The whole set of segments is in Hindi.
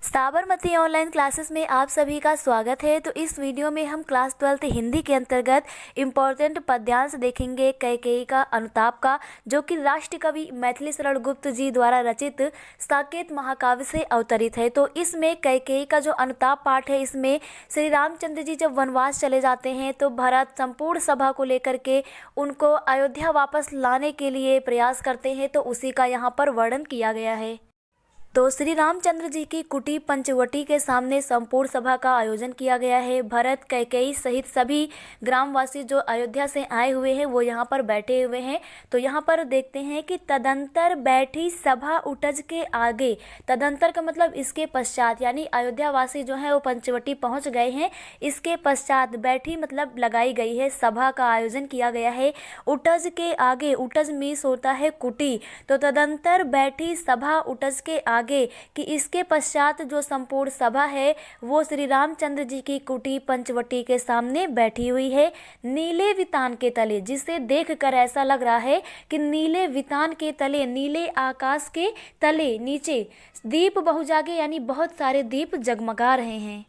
साबरमती ऑनलाइन क्लासेस में आप सभी का स्वागत है। तो इस वीडियो में हम क्लास 12 हिंदी के अंतर्गत इम्पोर्टेंट पद्यांश देखेंगे कैकेयी का अनुताप का, जो कि राष्ट्र कवि मैथिली शरण गुप्त जी द्वारा रचित साकेत महाकाव्य से अवतरित है। तो इसमें कैकेयी का जो अनुताप पाठ है, इसमें श्री रामचंद्र जी जब वनवास चले जाते हैं तो भरत संपूर्ण सभा को लेकर के उनको अयोध्या वापस लाने के लिए प्रयास करते हैं, तो उसी का यहाँ पर वर्णन किया गया है। तो श्री रामचंद्र जी की कुटी पंचवटी के सामने संपूर्ण सभा का आयोजन किया गया है। भरत, कैकेयी सहित सभी ग्रामवासी जो अयोध्या से आए हुए हैं वो यहाँ पर बैठे हुए हैं। तो यहाँ पर देखते हैं कि तदंतर बैठी सभा उटज के आगे। तदंतर का मतलब इसके पश्चात, यानी अयोध्या वासी जो है वो पंचवटी पहुँच गए हैं। इसके पश्चात बैठी मतलब लगाई गई है, सभा का आयोजन किया गया है। उटज के आगे, उटज मीन्स होता है कुटी। तो तदंतर बैठी सभा उटज के आगे कि इसके पश्चात जो संपूर्ण सभा है वो श्री रामचंद्र जी की कुटी पंचवटी के सामने बैठी हुई है। नीले वितान के तले, जिसे देखकर ऐसा लग रहा है कि नीले वितान के तले, नीले आकाश के तले नीचे दीप बहुजागे, यानी बहुत सारे दीप जगमगा रहे हैं।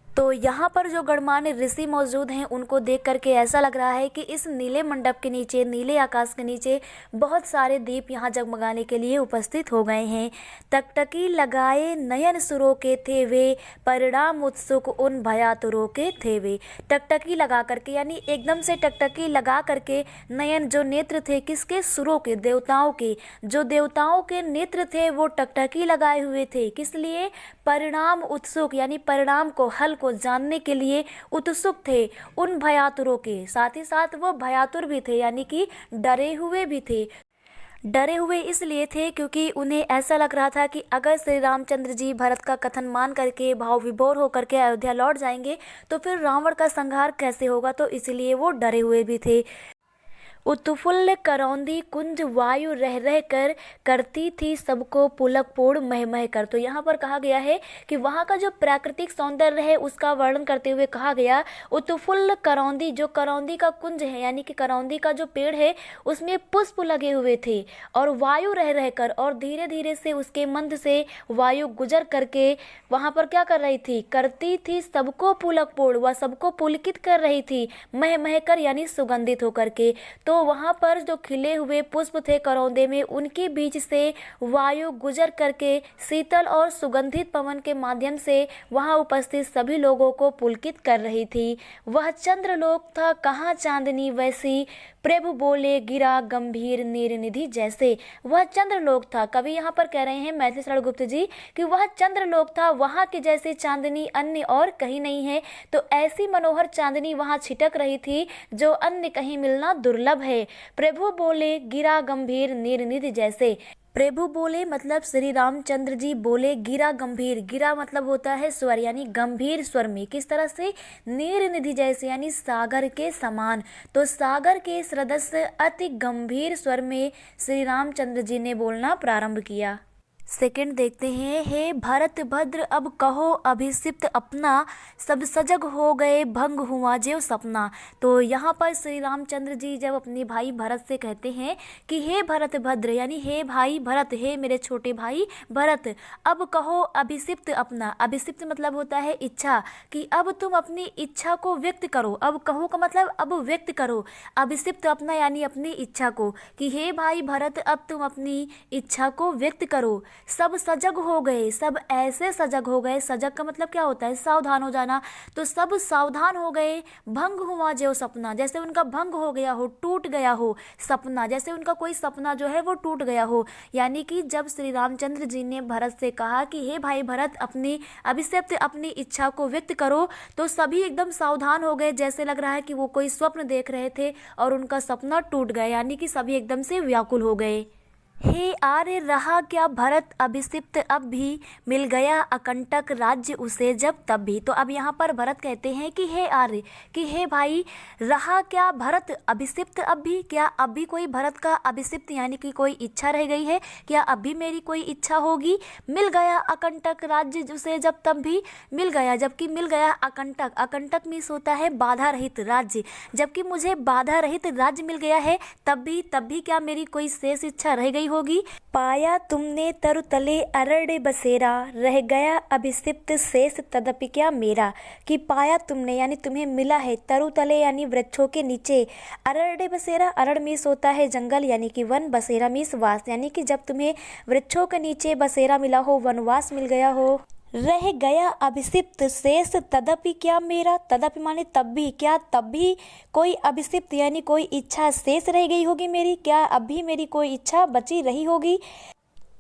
तो यहाँ पर जो गणमान्य ऋषि मौजूद हैं उनको देख करके ऐसा लग रहा है कि इस नीले मंडप के नीचे, नीले आकाश के नीचे बहुत सारे दीप यहाँ जगमगाने के लिए उपस्थित हो गए हैं। टकटकी लगाए नयन सुरों के थे वे, परिणाम उत्सुक उन भयातुरों के थे वे। टकटकी लगा करके, यानी एकदम से टकटकी लगा करके नयन जो नेत्र थे किसके, सुरों के, देवताओं के। जो देवताओं के नेत्र थे वो टकटकी लगाए हुए थे। किस लिए? परिणाम उत्सुक, यानी परिणाम को, हल को जानने के लिए उत्सुक थे उन भयातुरों के। साथ ही साथ वो भयातुर भी थे, यानी कि डरे हुए भी थे। डरे हुए इसलिए थे क्योंकि उन्हें ऐसा लग रहा था कि अगर श्री रामचंद्र जी भरत का कथन मान करके भाव विभोर होकर के अयोध्या लौट जाएंगे तो फिर रावण का संहार कैसे होगा, तो इसलिए वो डरे हुए भी थे। उत्फुल्ल करौंदी कुंज वायु रह रह कर करती थी सबको पुलक पूर्ण मह मह कर। तो यहाँ पर कहा गया है कि वहाँ का जो प्राकृतिक सौंदर्य है उसका वर्णन करते हुए कहा गया, उत्फुल्ल करौंदी, जो करौंदी का कुंज है, यानी कि करौंदी का जो पेड़ है उसमें पुष्प लगे हुए थे, और वायु रह रह कर, और धीरे धीरे से उसके मंद से वायु गुजर करके वहाँ पर क्या कर रही थी, करती थी सबको पुलक पूर्ण, वह सबको पुलकित कर रही थी, मह मह कर यानी सुगंधित होकर के। तो वहाँ पर जो खिले हुए पुष्प थे करौंदे में, उनके बीच से वायु गुजर करके शीतल और सुगंधित पवन के माध्यम से वहाँ उपस्थित सभी लोगों को पुलकित कर रही थी। वह चंद्रलोक था कहाँ चांदनी वैसी, प्रभु बोले गिरा गंभीर नीरनिधि जैसे। वह चंद्रलोक था, कवि यहाँ पर कह रहे हैं मैथिली शरण गुप्त जी कि वह चंद्रलोक था, वहाँ के जैसे चांदनी अन्य और कहीं नहीं है। तो ऐसी मनोहर चांदनी वहाँ छिटक रही थी जो अन्य कहीं मिलना दुर्लभ है। प्रभु बोले गिरा गंभीर नीरनिधि जैसे। प्रभु बोले मतलब श्री रामचंद्र जी बोले, गिरा गंभीर, गिरा मतलब होता है स्वर, यानी गंभीर स्वर में। किस तरह से? नीर निधि जैसे, यानी सागर के समान। तो सागर के सदृश अति गंभीर स्वर में श्री रामचंद्र जी ने बोलना प्रारंभ किया। सेकंड देखते हैं, हे भरत भद्र अब कहो अभिषिप्त अपना, सब सजग हो गए भंग हुआ जेव सपना। तो यहाँ पर श्री रामचंद्र जी जब अपने भाई भरत से कहते हैं कि हे भरत भद्र, यानी हे भाई भरत, हे मेरे छोटे भाई भरत, अब कहो अभिषिप्त अपना। अभिषिप्त मतलब होता है इच्छा, कि अब तुम अपनी इच्छा को व्यक्त करो। अब कहो का मतलब अब व्यक्त करो, अभिषिप्त अपना यानी अपनी इच्छा को, कि हे भाई भरत अब तुम अपनी इच्छा को व्यक्त करो। सब सजग हो गए, सब ऐसे सजग हो गए, सजग का मतलब क्या होता है, सावधान हो जाना। तो सब सावधान हो गए, भंग हुआ जो सपना, जैसे उनका भंग हो गया हो, टूट गया हो सपना, जैसे उनका कोई सपना जो है वो टूट गया हो। यानी कि जब श्री रामचंद्र जी ने भरत से कहा कि हे भाई भरत अपनी अभिषिप्त अपनी इच्छा को व्यक्त करो, तो सभी एकदम सावधान हो गए, जैसे लग रहा है कि वो कोई स्वप्न देख रहे थे और उनका सपना टूट गया, यानी कि सभी एकदम से व्याकुल हो गए। हे आर्य रहा क्या भरत अभिषिप्त अब भी, मिल गया अकंटक राज्य उसे जब तब भी। तो अब यहाँ पर भरत कहते हैं कि हे आर्य, कि हे भाई, रहा क्या भरत अभिषिप्त अब भी, क्या अब भी कोई भरत का अभिषिप्त यानी कि कोई इच्छा रह गई है, क्या अब भी मेरी कोई इच्छा होगी। मिल गया अकंटक राज्य उसे जब तब भी, मिल गया जबकि मिल गया अकंटक, अकंटक मीन्स होता है बाधा रहित राज्य, जबकि मुझे बाधा रहित राज्य मिल गया है तब भी क्या मेरी कोई शेष इच्छा रह गई होगी। पाया तुमने तरु तले अरण्य बसेरा, रह गया अभिषिप्त शेष तदपि क्या मेरा। कि पाया तुमने यानी तुम्हें मिला है, तरु तले यानी वृक्षों के नीचे, अरण्य बसेरा, अरण्य मीन्स होता है जंगल यानी कि वन, बसेरा मीन्स वास, यानी कि जब तुम्हें वृक्षों के नीचे बसेरा मिला हो, वनवास मिल गया हो। रह गया अभिषिप्त शेष तदपि क्या मेरा, तदपि माने तब भी, क्या तब भी कोई अभिषिप्त यानी कोई इच्छा शेष रह गई होगी मेरी, क्या अब भी मेरी कोई इच्छा बची रही होगी।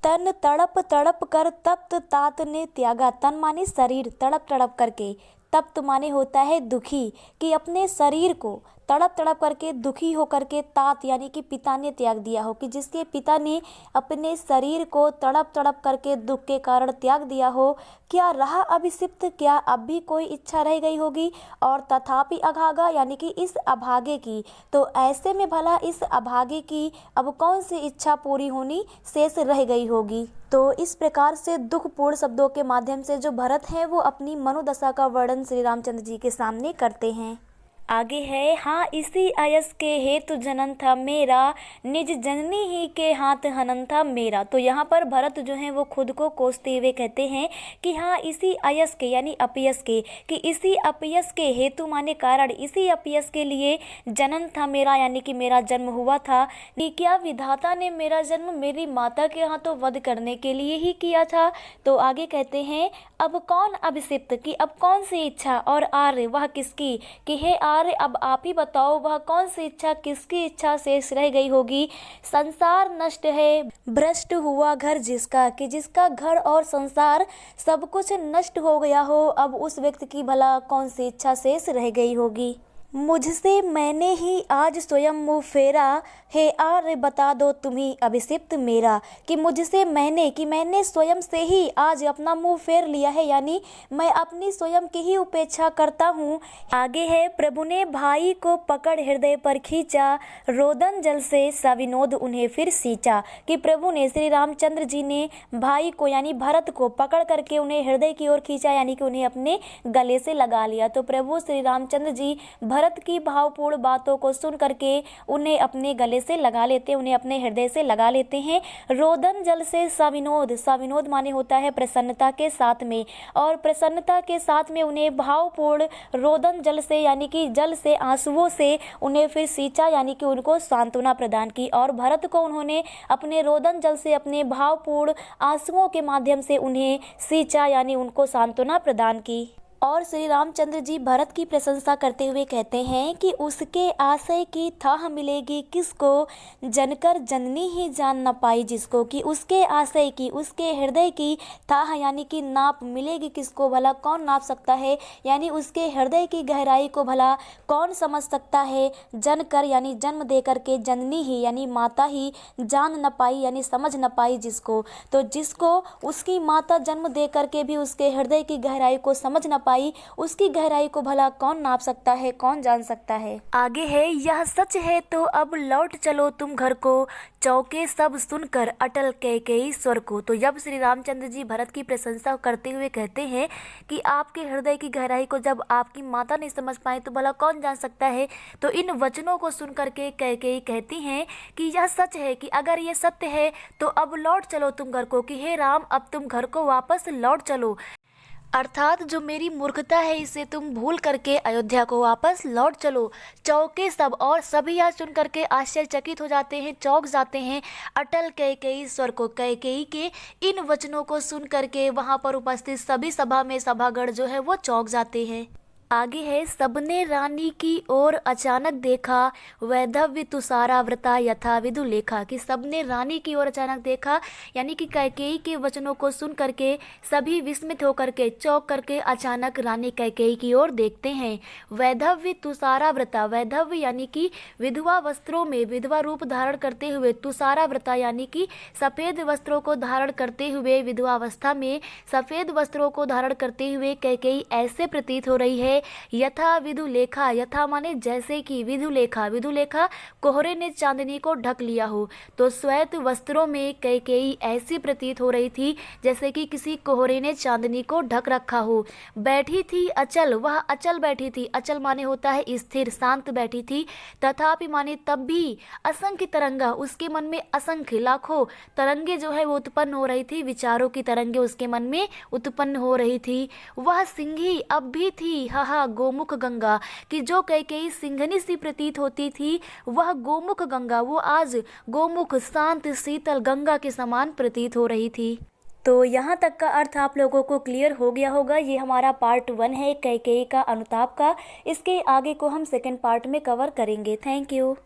तन तड़प तड़प कर तप्त तात ने त्यागा, तन माने शरीर, तड़प तड़प करके, तप्त माने होता है दुखी, कि अपने शरीर को तड़प तड़प करके दुखी होकर के तात यानी कि पिता ने त्याग दिया हो, कि जिसके पिता ने अपने शरीर को तड़प तड़प करके दुख के कारण त्याग दिया हो। क्या रहा अभिषिप्त, क्या अब भी कोई इच्छा रह गई होगी। और तथापि अभागा यानी कि इस अभागे की, तो ऐसे में भला इस अभागे की अब कौन सी इच्छा पूरी होनी शेष रह गई होगी। तो इस प्रकार से दुखपूर्ण शब्दों के माध्यम से जो भरत हैं वो अपनी मनोदशा का वर्णन श्री रामचंद्र जी के सामने करते हैं। आगे है, हाँ इसी आयस के हेतु जनन था मेरा, निज जननी ही के हाथ हनन था मेरा। तो यहाँ पर भरत जो हैं वो खुद को कोसते हुए कहते हैं कि हाँ इसी आयस के यानी अपयस के, कि इसी अपयस के हेतु माने कारण, इसी अपयस के लिए जनन था मेरा यानी कि मेरा जन्म हुआ था। कि क्या विधाता ने मेरा जन्म मेरी माता के हाथों वध करने के लिए ही किया था। तो आगे कहते हैं, अब कौन अभिषिप्त, कि अब कौन सी इच्छा, और आर्य वह किसकी, कि हे आर्य अब आप ही बताओ वह कौन सी इच्छा, किसकी इच्छा शेष रह गई होगी। संसार नष्ट है भ्रष्ट हुआ घर जिसका, कि जिसका घर और संसार सब कुछ नष्ट हो गया हो, अब उस व्यक्ति की भला कौन सी इच्छा शेष रह गई होगी। मुझसे मैंने ही आज स्वयं मुँह फेरा, हे आर्य बता दो तुम्ही अभिषिप्त मेरा। कि मुझसे मैंने, कि मैंने स्वयं से ही आज अपना मुंह फेर लिया है, यानी मैं अपनी स्वयं की ही उपेक्षा करता हूँ। आगे है, प्रभु ने भाई को पकड़ हृदय पर खींचा, रोदन जल से सविनोद उन्हें फिर सींचा। कि प्रभु ने, श्री रामचंद्र जी ने भाई को यानी भरत को पकड़ करके उन्हें हृदय की ओर खींचा, यानी कि उन्हें अपने गले से लगा लिया। तो प्रभु श्री रामचंद्र जी भरत की भावपूर्ण बातों को सुन करके उन्हें अपने गले से लगा लेते हैं, उन्हें अपने हृदय से लगा लेते हैं। रोदन जल से सविनोद, सविनोद माने होता है प्रसन्नता के साथ में, और प्रसन्नता के साथ में उन्हें भावपूर्ण रोदन जल से यानी कि जल से, आंसुओं से उन्हें फिर सींचा, यानी कि उनको सांत्वना प्रदान की। और भरत को उन्होंने अपने रोदन जल से, अपने भावपूर्ण आंसुओं के माध्यम से उन्हें सींचा, यानी उनको सांत्वना प्रदान की। और श्री रामचंद्र जी भरत की प्रशंसा करते हुए कहते हैं कि उसके आशय की थाह मिलेगी किसको, जनकर जननी ही जान न पाई जिसको। कि उसके आशय की, उसके हृदय की थाह यानी कि नाप मिलेगी किसको, भला कौन नाप सकता है, यानी उसके हृदय की गहराई को भला कौन समझ सकता है। जनकर यानी जन्म दे करके, जननी ही यानी माता ही, जान न पाई यानी समझ न पाई जिसको। तो जिसको उसकी माता जन्म दे करके भी उसके हृदय की गहराई को समझ न पाई, उसकी गहराई को भला कौन नाप सकता है, कौन जान सकता है। आगे है, यह सच है तो अब लौट चलो तुम घर को, चौके सब सुनकर अटल कैकेयी स्वर को। तो जब श्री रामचंद्र जी भरत की प्रशंसा करते हुए कहते हैं कि आपके हृदय की गहराई को जब आपकी माता नहीं समझ पाए तो भला कौन जान सकता है। तो इन वचनों को सुन करके कैकेयी कहती हैं कि यह सच है, कि अगर ये सत्य है तो अब लौट चलो तुम घर को, कि हे राम अब तुम घर को वापस लौट चलो। अर्थात जो मेरी मूर्खता है इसे तुम भूल करके अयोध्या को वापस लौट चलो। चौके सब, और सभी यह सुन करके आश्चर्यचकित हो जाते हैं, चौंक जाते हैं। अटल कैकेयी स्वर को, कैकेयी के इन वचनों को सुन करके वहाँ पर उपस्थित सभी सभा में सभागण जो है वो चौंक जाते हैं। आगे है, सबने रानी की ओर अचानक देखा, वैधव्य तुषारा व्रता यथा विदु लेखा। कि सबने रानी की ओर अचानक देखा, यानी कि कैकेयी के वचनों को सुन करके सभी विस्मित होकर के, चौंक करके अचानक रानी कैकेयी की ओर देखते हैं। वैधव्य तुषारा व्रता, वैधव्य यानी कि विधवा वस्त्रों में विधवा रूप धारण करते हुए, तुषारा व्रता यानी कि सफ़ेद वस्त्रों को धारण करते हुए, विधवा अवस्था में सफ़ेद वस्त्रों को धारण करते हुए कैकेयी ऐसे प्रतीत हो रही है है यथा विधुलेखा, यथा माने जैसे कि, विधुलेखा, विधुलेखा कोहरे ने चांदनी को ढक लिया हो। तो श्वेत वस्त्रों में कैकेयी ऐसी प्रतीत हो रही थी जैसे कि किसी कोहरे ने चांदनी को ढक रखा हो। बैठी थी अचल, वह अचल बैठी थी, अचल माने होता है स्थिर, शांत बैठी थी। तथापि माने तब भी, असंख्य तरंगा, उसके मन में असंख्य लाखों तरंगे जो है वो उत्पन्न हो रही थी, विचारों की तरंगे उसके मन में उत्पन्न हो रही थी। वह सिंही अब भी थी, हा गोमुख गंगा, कि जो कैकेयी सिंहनी सी प्रतीत होती थी वह गोमुख गंगा, वो आज गोमुख शांत शीतल गंगा के समान प्रतीत हो रही थी। तो यहाँ तक का अर्थ आप लोगों को क्लियर हो गया होगा। ये हमारा पार्ट 1 है कैकेयी का अनुताप का। इसके आगे को हम सेकंड पार्ट में कवर करेंगे। Thank you.